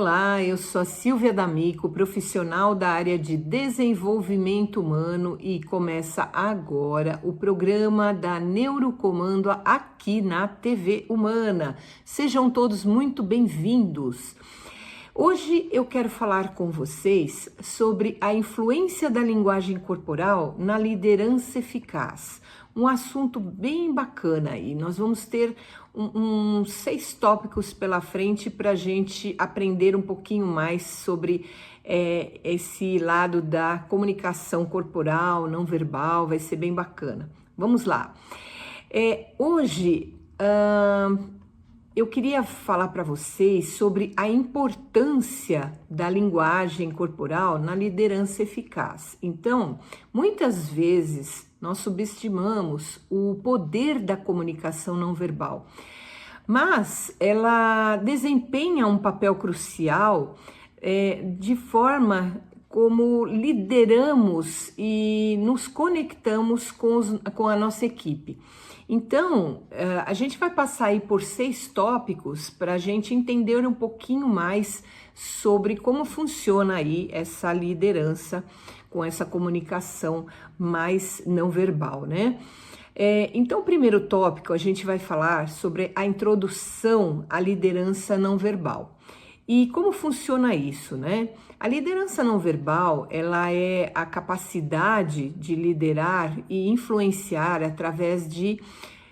Olá, eu sou a Silvia D'Amico, profissional da área de desenvolvimento humano e começa agora o programa da Neurocomando aqui na TV Humana. Sejam todos muito bem-vindos. Hoje eu quero falar com vocês sobre a influência da linguagem corporal na liderança eficaz. Um assunto bem bacana aí. Nós vamos ter uns 6 tópicos pela frente para a gente aprender um pouquinho mais sobre esse lado da comunicação corporal, não verbal, vai ser bem bacana. Vamos lá. Hoje eu queria falar para vocês sobre a importância da linguagem corporal na liderança eficaz. Então, muitas vezes nós subestimamos o poder da comunicação não verbal, mas ela desempenha um papel crucial de forma como lideramos e nos conectamos com a nossa equipe. Então, a gente vai passar aí por 6 tópicos para a gente entender um pouquinho mais sobre como funciona aí essa liderança com essa comunicação mais não verbal, né? Então, o primeiro tópico a gente vai falar sobre a introdução à liderança não verbal. E como funciona isso, né? A liderança não verbal, ela é a capacidade de liderar e influenciar através de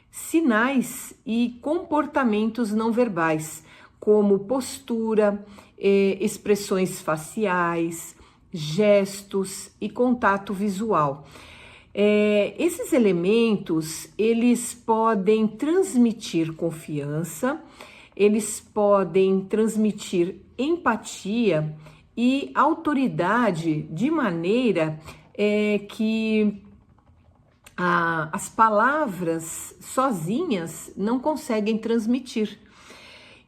sinais e comportamentos não verbais, como postura, expressões faciais, gestos e contato visual. Esses elementos, eles podem transmitir confiança, eles podem transmitir empatia e autoridade de maneira que as palavras sozinhas não conseguem transmitir.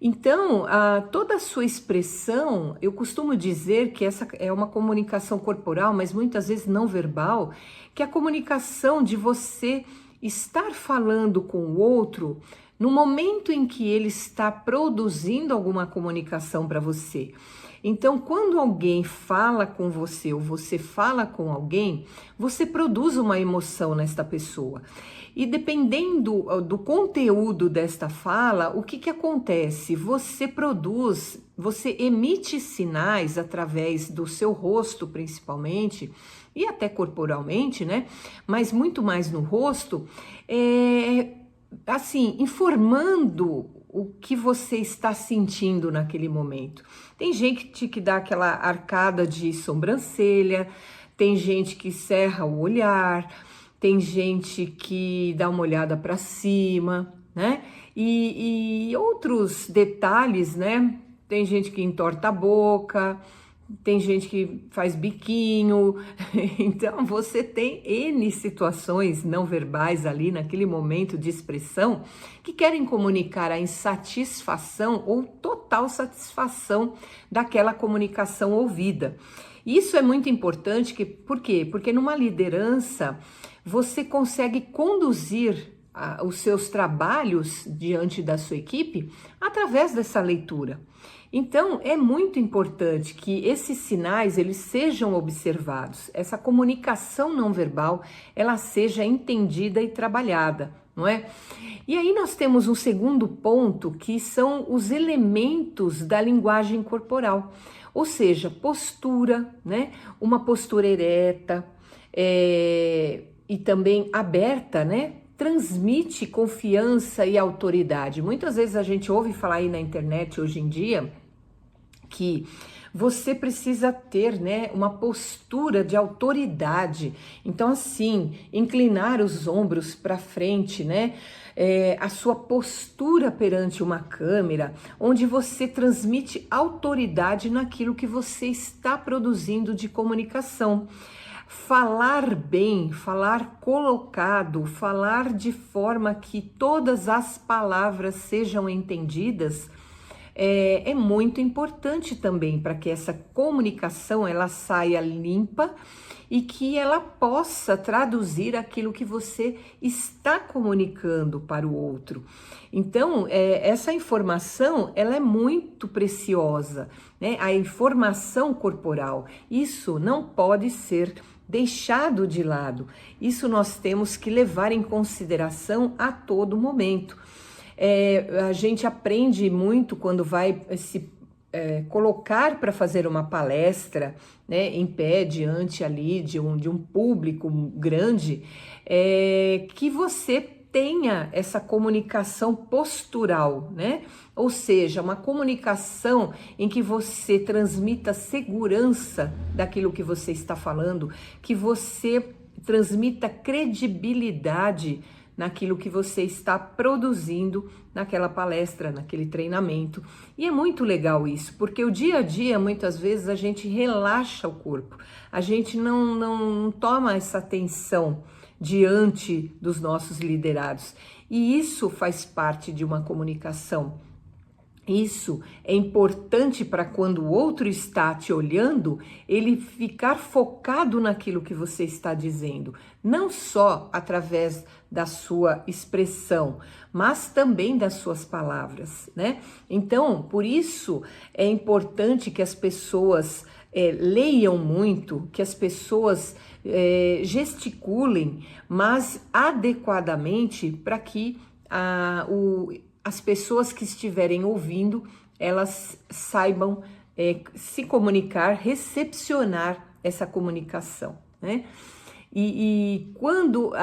Então, toda a sua expressão, eu costumo dizer que essa é uma comunicação corporal, mas muitas vezes não verbal, que é a comunicação de você estar falando com o outro no momento em que ele está produzindo alguma comunicação para você. Então, quando alguém fala com você ou você fala com alguém, você produz uma emoção nesta pessoa. E dependendo do conteúdo desta fala, o que acontece? Você emite sinais através do seu rosto, principalmente, e até corporalmente, né? Mas muito mais no rosto, assim, informando o que você está sentindo naquele momento. Tem gente que dá aquela arcada de sobrancelha, tem gente que cerra o olhar, tem gente que dá uma olhada para cima, né? E outros detalhes, né? Tem gente que entorta a boca, tem gente que faz biquinho. Então você tem N situações não verbais ali naquele momento de expressão que querem comunicar a insatisfação ou total satisfação daquela comunicação ouvida. Isso é muito importante, por quê? Porque numa liderança você consegue conduzir os seus trabalhos diante da sua equipe através dessa leitura. Então, é muito importante que esses sinais, eles sejam observados, essa comunicação não verbal, ela seja entendida e trabalhada, não é? E aí nós temos um segundo ponto, que são os elementos da linguagem corporal, ou seja, postura, né? Uma postura ereta e também aberta, né? Transmite confiança e autoridade. Muitas vezes a gente ouve falar aí na internet hoje em dia que você precisa ter, né, uma postura de autoridade. Então, assim, inclinar os ombros para frente, né? A sua postura perante uma câmera, onde você transmite autoridade naquilo que você está produzindo de comunicação. Falar bem, falar colocado, falar de forma que todas as palavras sejam entendidas, é muito importante também para que essa comunicação ela saia limpa e que ela possa traduzir aquilo que você está comunicando para o outro. Então, essa informação ela é muito preciosa, né? A informação corporal, isso não pode ser deixado de lado. Isso nós temos que levar em consideração a todo momento. A gente aprende muito quando vai se colocar para fazer uma palestra, né, em pé, diante ali de um público grande, que você tenha essa comunicação postural, né? Ou seja, uma comunicação em que você transmita segurança daquilo que você está falando, que você transmita credibilidade naquilo que você está produzindo naquela palestra, naquele treinamento. E é muito legal isso, porque o dia a dia, muitas vezes, a gente relaxa o corpo, a gente não toma essa atenção diante dos nossos liderados. E isso faz parte de uma comunicação. Isso é importante para quando o outro está te olhando, ele ficar focado naquilo que você está dizendo, não só através da sua expressão, mas também das suas palavras, né? Então, por isso é importante que as pessoas leiam muito, que as pessoas gesticulem, mas adequadamente para que as pessoas que estiverem ouvindo, elas saibam se comunicar, recepcionar essa comunicação, né? E quando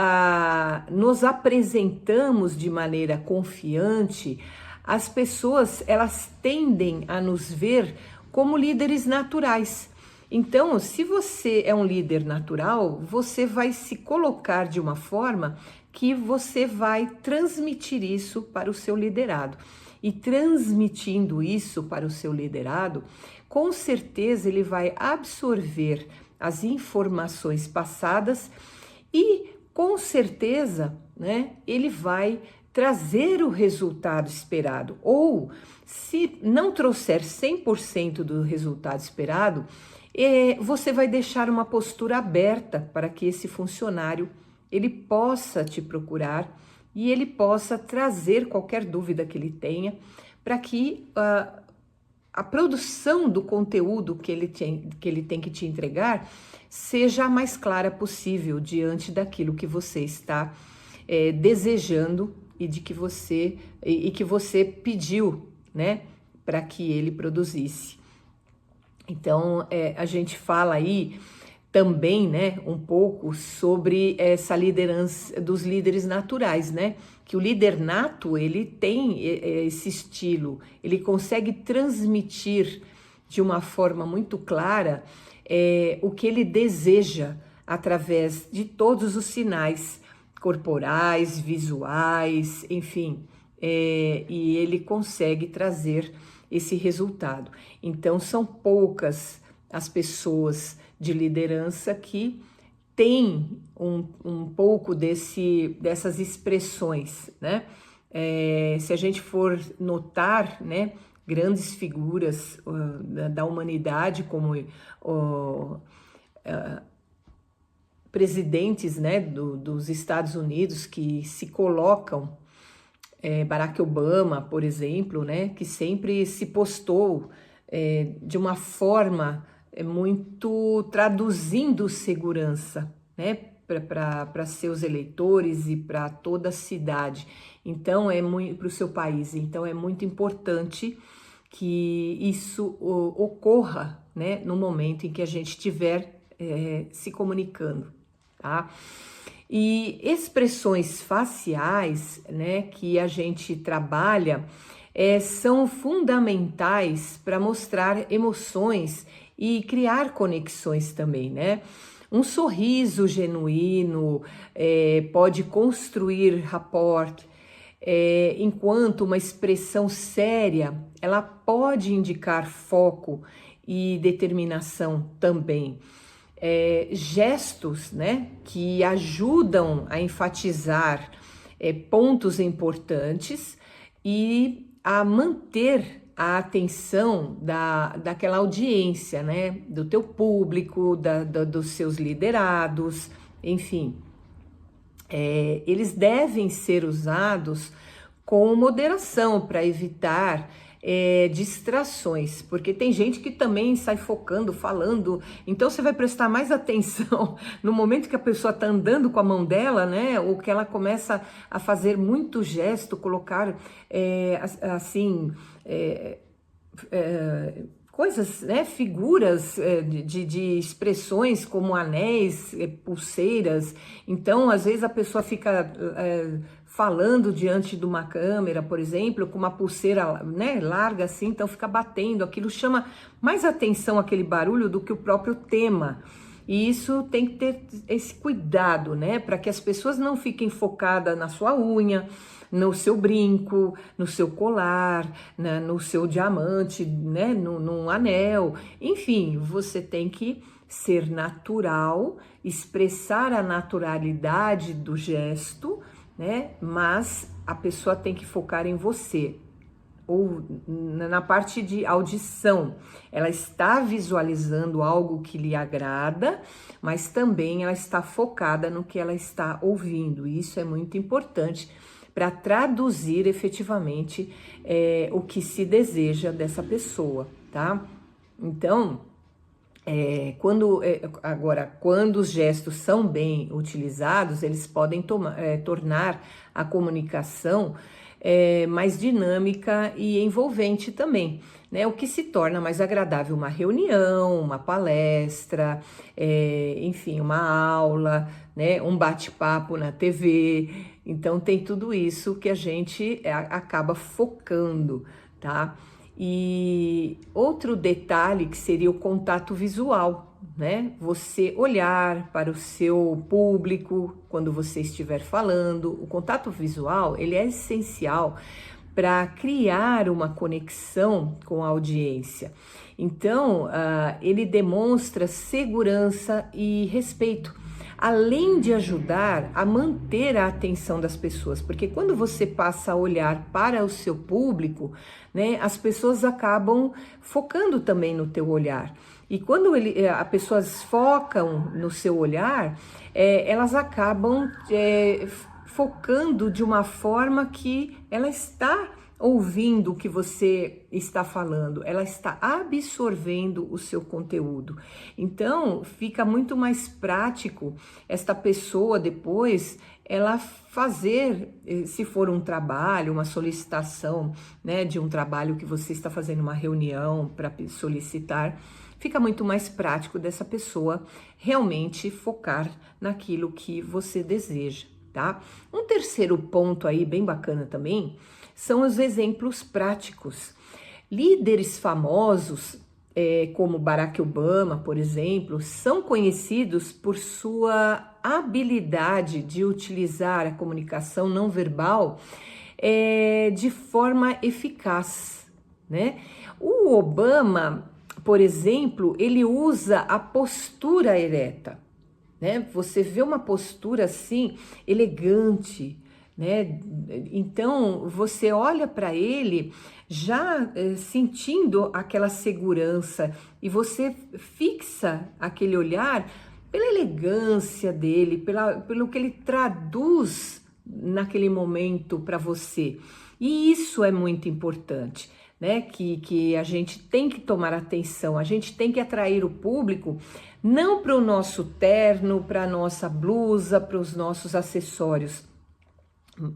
nos apresentamos de maneira confiante, as pessoas, elas tendem a nos ver como líderes naturais. Então, se você é um líder natural, você vai se colocar de uma forma que você vai transmitir isso para o seu liderado. E transmitindo isso para o seu liderado, com certeza ele vai absorver as informações passadas e, com certeza, né, ele vai trazer o resultado esperado. Ou, se não trouxer 100% do resultado esperado, você vai deixar uma postura aberta para que esse funcionário ele possa te procurar e ele possa trazer qualquer dúvida que ele tenha para que a produção do conteúdo que ele tem que te entregar seja a mais clara possível diante daquilo que você está desejando e que você pediu, né, para que ele produzisse. Então, a gente fala aí também, né, um pouco sobre essa liderança dos líderes naturais, né? Que o líder nato, ele tem esse estilo, ele consegue transmitir de uma forma muito clara o que ele deseja através de todos os sinais corporais, visuais, enfim, e ele consegue trazer esse resultado. Então, são poucas as pessoas de liderança que têm um pouco dessas expressões, né? Se a gente for notar, né, grandes figuras da humanidade, como presidentes, né, dos Estados Unidos que se colocam, Barack Obama, por exemplo, né, que sempre se postou de uma forma muito traduzindo segurança, né, para seus eleitores e para toda a cidade. Então, para o seu país. Então, é muito importante que isso ocorra, né, no momento em que a gente estiver se comunicando, tá? E expressões faciais, né, que a gente trabalha, são fundamentais para mostrar emoções e criar conexões também, né? Um sorriso genuíno pode construir rapport, enquanto uma expressão séria, ela pode indicar foco e determinação também. Gestos, né, que ajudam a enfatizar pontos importantes e a manter a atenção daquela audiência, né? Do teu público, dos seus liderados, enfim. Eles devem ser usados com moderação para evitar distrações, porque tem gente que também sai focando, falando, então você vai prestar mais atenção no momento que a pessoa está andando com a mão dela, né, ou que ela começa a fazer muito gesto, colocar coisas, né, figuras de expressões como anéis, pulseiras. Então, às vezes a pessoa fica falando diante de uma câmera, por exemplo, com uma pulseira, né, larga assim, então fica batendo, aquilo chama mais atenção, aquele barulho, do que o próprio tema. E isso tem que ter esse cuidado, né, para que as pessoas não fiquem focadas na sua unha, no seu brinco, no seu colar, né, no seu diamante, né, num anel. Enfim, você tem que ser natural, expressar a naturalidade do gesto, né, mas a pessoa tem que focar em você. Ou na parte de audição, ela está visualizando algo que lhe agrada, mas também ela está focada no que ela está ouvindo. E isso é muito importante para traduzir efetivamente o que se deseja dessa pessoa, tá? Então, quando os gestos são bem utilizados, eles podem tornar a comunicação mais dinâmica e envolvente também, né? O que se torna mais agradável uma reunião, uma palestra, enfim, uma aula, né? Um bate-papo na TV. Então tem tudo isso que a gente acaba focando, tá? E outro detalhe que seria o contato visual, né? Você olhar para o seu público quando você estiver falando. O contato visual, ele é essencial para criar uma conexão com a audiência. Então, ele demonstra segurança e respeito, além de ajudar a manter a atenção das pessoas, porque quando você passa a olhar para o seu público, né, as pessoas acabam focando também no teu olhar. E quando as pessoas focam no seu olhar, elas acabam focando de uma forma que ela está ouvindo o que você está falando, ela está absorvendo o seu conteúdo. Então, fica muito mais prático esta pessoa depois ela fazer, se for um trabalho, uma solicitação, né, de um trabalho que você está fazendo, uma reunião para solicitar, fica muito mais prático dessa pessoa realmente focar naquilo que você deseja, tá? Um terceiro ponto aí bem bacana também são os exemplos práticos. Líderes famosos, como Barack Obama, por exemplo, são conhecidos por sua habilidade de utilizar a comunicação não verbal de forma eficaz, né? O Obama, por exemplo, ele usa a postura ereta, né? Você vê uma postura assim, elegante, né? Então você olha para ele já sentindo aquela segurança e você fixa aquele olhar pela elegância dele, pelo que ele traduz naquele momento para você. E isso é muito importante, né? Que a gente tem que tomar atenção, a gente tem que atrair o público não para o nosso terno, para a nossa blusa, para os nossos acessórios,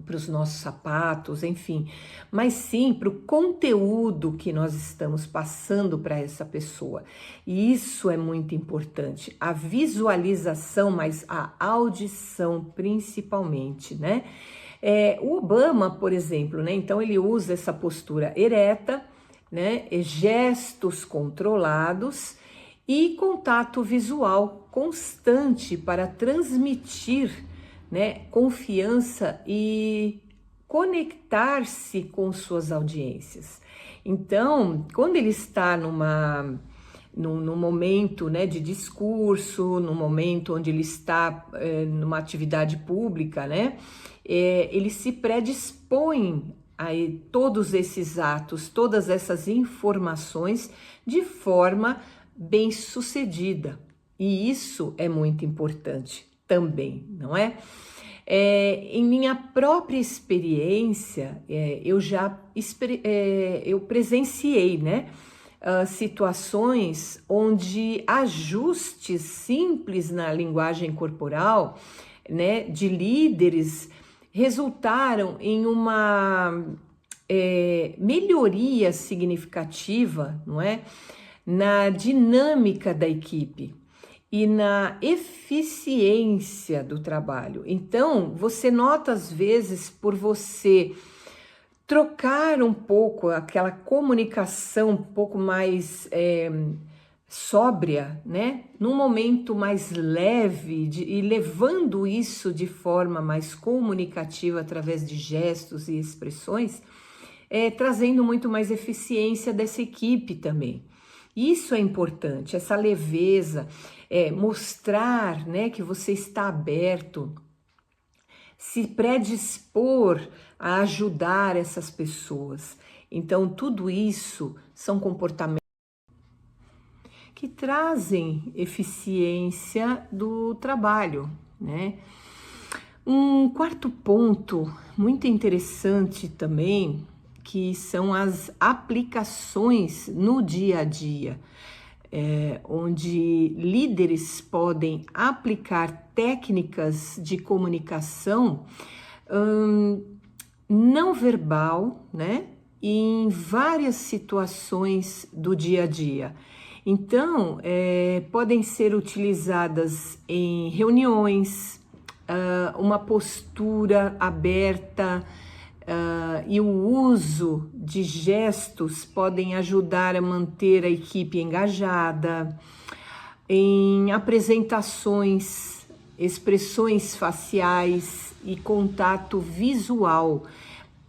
para os nossos sapatos, enfim, mas sim para o conteúdo que nós estamos passando para essa pessoa. E isso é muito importante, a visualização, mas a audição principalmente, né? O Obama, por exemplo, né? Então ele usa essa postura ereta, né? Gestos controlados e contato visual constante para transmitir, né, confiança e conectar-se com suas audiências. Então, quando ele está num momento, né, de discurso, num momento onde ele está numa atividade pública, né, ele se predispõe aí todos esses atos, todas essas informações de forma bem sucedida. E isso é muito importante também, não é? Em minha própria experiência, eu presenciei, né, situações onde ajustes simples na linguagem corporal, né, de líderes resultaram em uma melhoria significativa, não é, na dinâmica da equipe e na eficiência do trabalho. Então, você nota às vezes por você trocar um pouco aquela comunicação um pouco mais sóbria, né? Num momento mais leve e levando isso de forma mais comunicativa através de gestos e expressões, trazendo muito mais eficiência dessa equipe também. Isso é importante, essa leveza, mostrar, né, que você está aberto, se predispor a ajudar essas pessoas. Então, tudo isso são comportamentos que trazem eficiência do trabalho, né? Um quarto ponto muito interessante também, que são as aplicações no dia a dia, onde líderes podem aplicar técnicas de comunicação não verbal, né, em várias situações do dia a dia. Então, podem ser utilizadas em reuniões, uma postura aberta, e o uso de gestos podem ajudar a manter a equipe engajada, em apresentações, expressões faciais e contato visual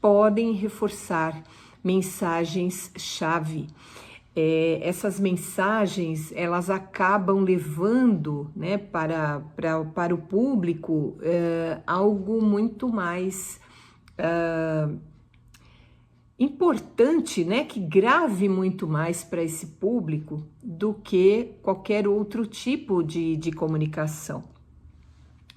podem reforçar mensagens-chave. Essas mensagens, elas acabam levando, né, para o público algo muito mais importante, né, que grave muito mais para esse público do que qualquer outro tipo de comunicação.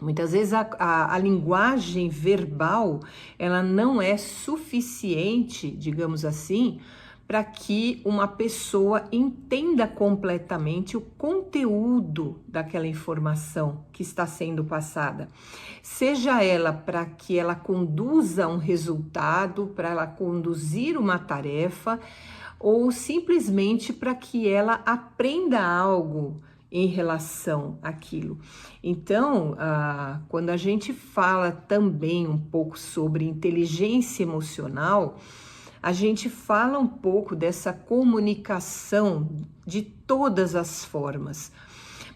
Muitas vezes a linguagem verbal, ela não é suficiente, digamos assim, para que uma pessoa entenda completamente o conteúdo daquela informação que está sendo passada. Seja ela para que ela conduza um resultado, para ela conduzir uma tarefa, ou simplesmente para que ela aprenda algo em relação àquilo. Então, quando a gente fala também um pouco sobre inteligência emocional, a gente fala um pouco dessa comunicação de todas as formas,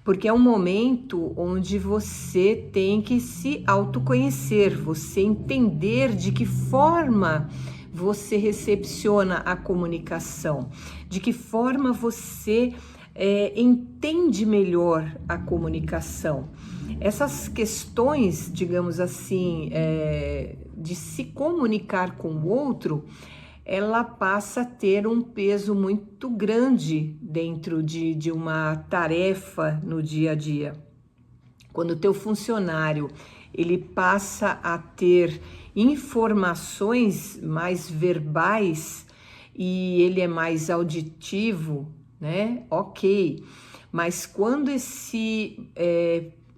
porque é um momento onde você tem que se autoconhecer, você entender de que forma você recepciona a comunicação, de que forma você entende melhor a comunicação. Essas questões, digamos assim, de se comunicar com o outro, ela passa a ter um peso muito grande dentro de uma tarefa no dia a dia. Quando o teu funcionário ele passa a ter informações mais verbais e ele é mais auditivo, né? Ok, mas quando esse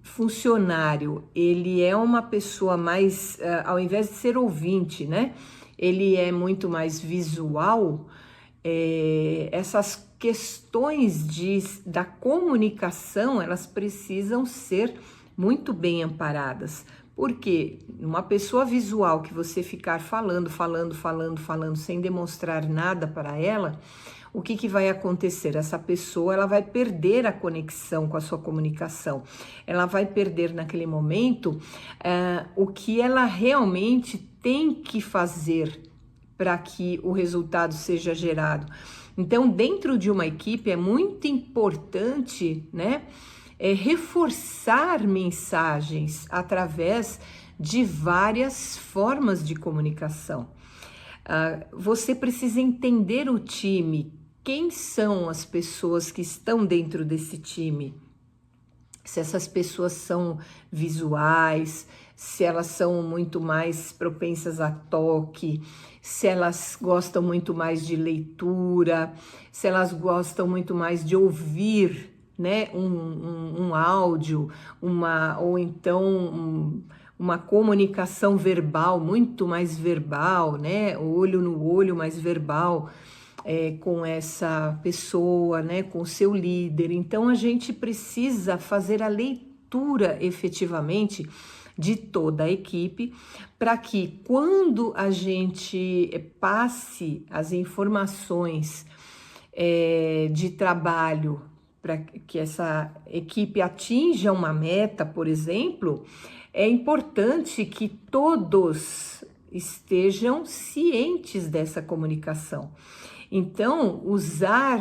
funcionário ele é uma pessoa mais, ao invés de ser ouvinte, né? Ele é muito mais visual, essas questões da comunicação, elas precisam ser muito bem amparadas, porque uma pessoa visual que você ficar falando, sem demonstrar nada para ela, o que vai acontecer? Essa pessoa ela vai perder a conexão com a sua comunicação, ela vai perder naquele momento o que ela realmente tem que fazer para que o resultado seja gerado. Então, dentro de uma equipe é muito importante, né, reforçar mensagens através de várias formas de comunicação. Você precisa entender o time, quem são as pessoas que estão dentro desse time, se essas pessoas são visuais, se elas são muito mais propensas a toque, se elas gostam muito mais de leitura, se elas gostam muito mais de ouvir, né, um áudio, ou então uma comunicação verbal, muito mais verbal, né, olho no olho, mais verbal, com essa pessoa, né, com o seu líder. Então a gente precisa fazer a leitura efetivamente de toda a equipe, para que quando a gente passe as informações de trabalho, para que essa equipe atinja uma meta, por exemplo, é importante que todos estejam cientes dessa comunicação. Então, usar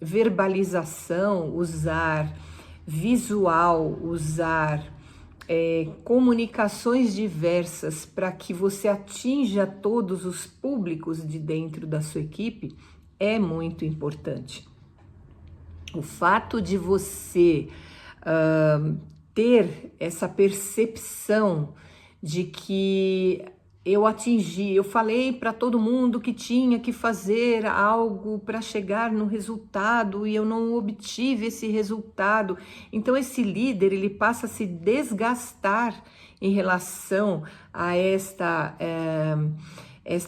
verbalização, usar visual, usar comunicações diversas para que você atinja todos os públicos de dentro da sua equipe é muito importante. O fato de você ter essa percepção de que eu falei para todo mundo que tinha que fazer algo para chegar no resultado e eu não obtive esse resultado. Então esse líder, ele passa a se desgastar em relação a esta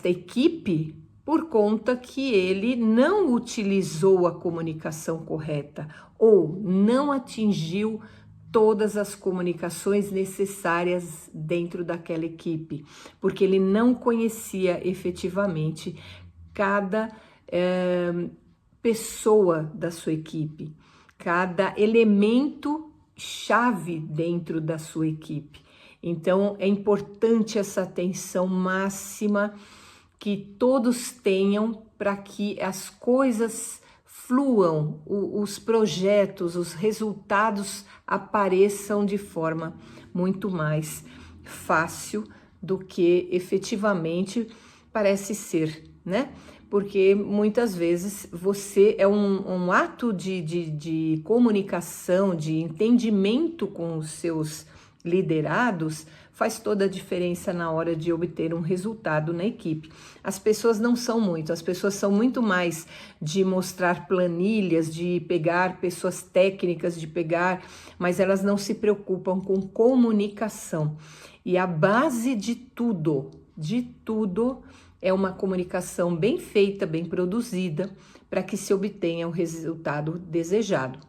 equipe por conta que ele não utilizou a comunicação correta ou não atingiu todas as comunicações necessárias dentro daquela equipe, porque ele não conhecia efetivamente cada pessoa da sua equipe, cada elemento chave dentro da sua equipe. Então é importante essa atenção máxima que todos tenham para que as coisas fluam, os projetos, os resultados apareçam de forma muito mais fácil do que efetivamente parece ser, né? Porque muitas vezes você é um ato de comunicação, de entendimento com os seus liderados, faz toda a diferença na hora de obter um resultado na equipe. As pessoas não são muito, as pessoas são muito mais de mostrar planilhas, de pegar pessoas técnicas, mas elas não se preocupam com comunicação. E a base de tudo é uma comunicação bem feita, bem produzida, para que se obtenha o resultado desejado.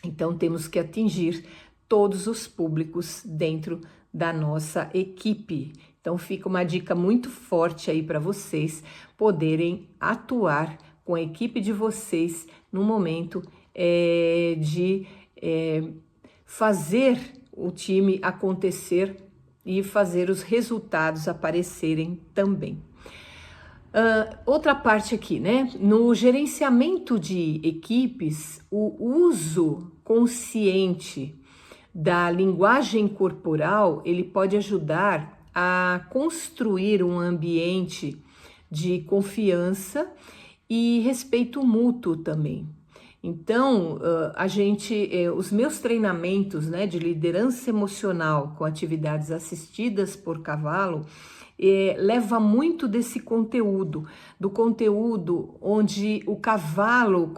Então temos que atingir todos os públicos dentro da nossa equipe. Então fica uma dica muito forte aí para vocês poderem atuar com a equipe de vocês no momento de fazer o time acontecer e fazer os resultados aparecerem também. Outra parte aqui, né? No gerenciamento de equipes, o uso consciente da linguagem corporal, ele pode ajudar a construir um ambiente de confiança e respeito mútuo também. Então, os meus treinamentos, né, de liderança emocional com atividades assistidas por cavalo, leva muito desse conteúdo, do conteúdo onde o cavalo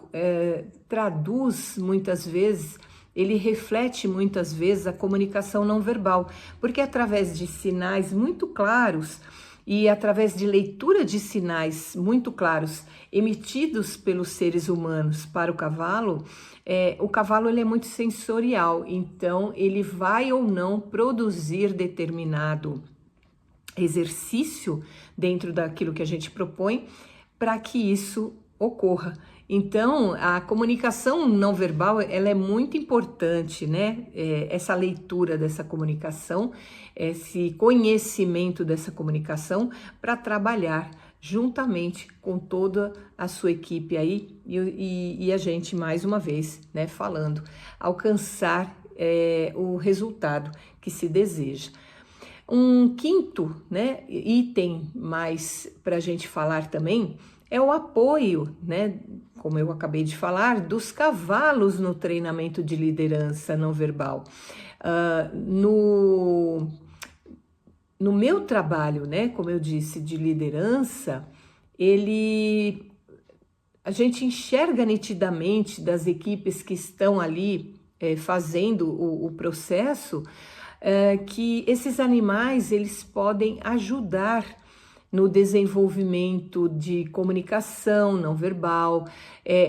traduz muitas vezes, ele reflete muitas vezes a comunicação não verbal, porque através de sinais muito claros e através de leitura de sinais muito claros emitidos pelos seres humanos para o cavalo ele é muito sensorial, então ele vai ou não produzir determinado exercício dentro daquilo que a gente propõe para que isso ocorra. Então, a comunicação não verbal, ela é muito importante, né? Essa leitura dessa comunicação, esse conhecimento dessa comunicação para trabalhar juntamente com toda a sua equipe aí e a gente, mais uma vez, né, falando, alcançar o resultado que se deseja. Um quinto, né, item mais para a gente falar também é o apoio, né, como eu acabei de falar, dos cavalos no treinamento de liderança não verbal. No meu trabalho, né, como eu disse, de liderança, a gente enxerga nitidamente das equipes que estão ali fazendo o processo, que esses animais eles podem ajudar no desenvolvimento de comunicação não verbal.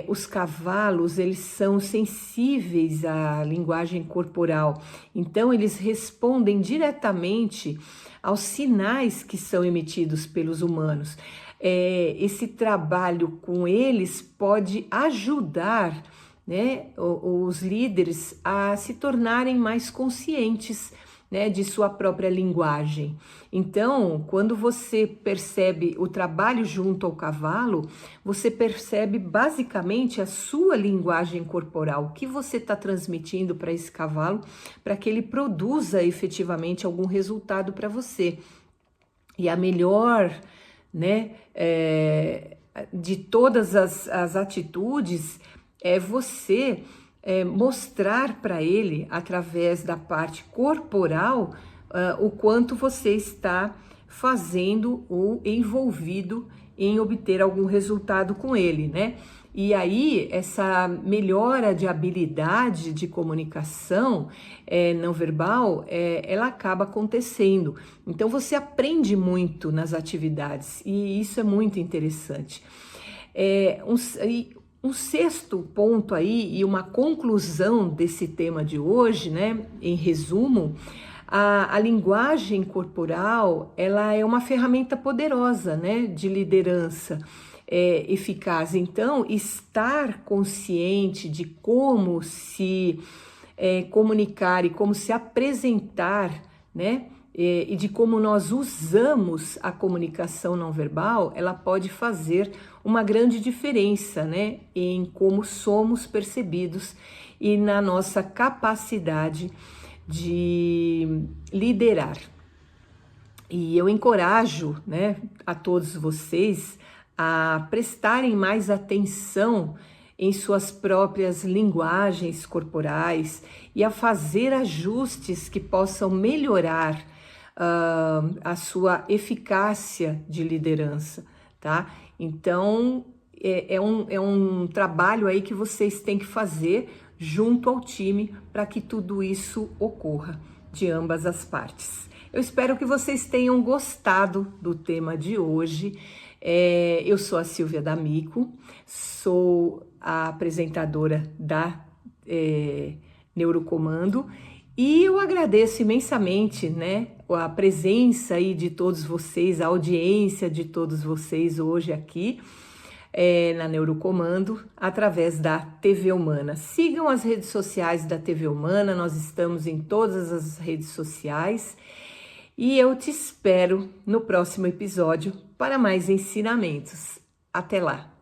Os cavalos eles são sensíveis à linguagem corporal, então eles respondem diretamente aos sinais que são emitidos pelos humanos. Esse trabalho com eles pode ajudar, né, os líderes a se tornarem mais conscientes, né, de sua própria linguagem. Então, quando você percebe o trabalho junto ao cavalo, você percebe basicamente a sua linguagem corporal, o que você está transmitindo para esse cavalo, para que ele produza efetivamente algum resultado para você. E a melhor, né, de todas as atitudes é você mostrar para ele, através da parte corporal, o quanto você está fazendo ou envolvido em obter algum resultado com ele, né? E aí, essa melhora de habilidade de comunicação não verbal, ela acaba acontecendo. Então, você aprende muito nas atividades e isso é muito interessante. Um sexto ponto aí e uma conclusão desse tema de hoje, né? Em resumo, a linguagem corporal, ela é uma ferramenta poderosa, né? De liderança eficaz. Então, estar consciente de como se comunicar e como se apresentar, né? E de como nós usamos a comunicação não verbal, ela pode fazer uma grande diferença, né, em como somos percebidos e na nossa capacidade de liderar. E eu encorajo, né, a todos vocês a prestarem mais atenção em suas próprias linguagens corporais e a fazer ajustes que possam melhorar a sua eficácia de liderança, tá? Então, é um trabalho aí que vocês têm que fazer junto ao time para que tudo isso ocorra de ambas as partes. Eu espero que vocês tenham gostado do tema de hoje. Eu sou a Silvia D'Amico, sou a apresentadora da Neurocomando e eu agradeço imensamente, né, a presença aí de todos vocês, a audiência de todos vocês hoje aqui na Neurocomando, através da TV Humana. Sigam as redes sociais da TV Humana, nós estamos em todas as redes sociais e eu te espero no próximo episódio para mais ensinamentos. Até lá!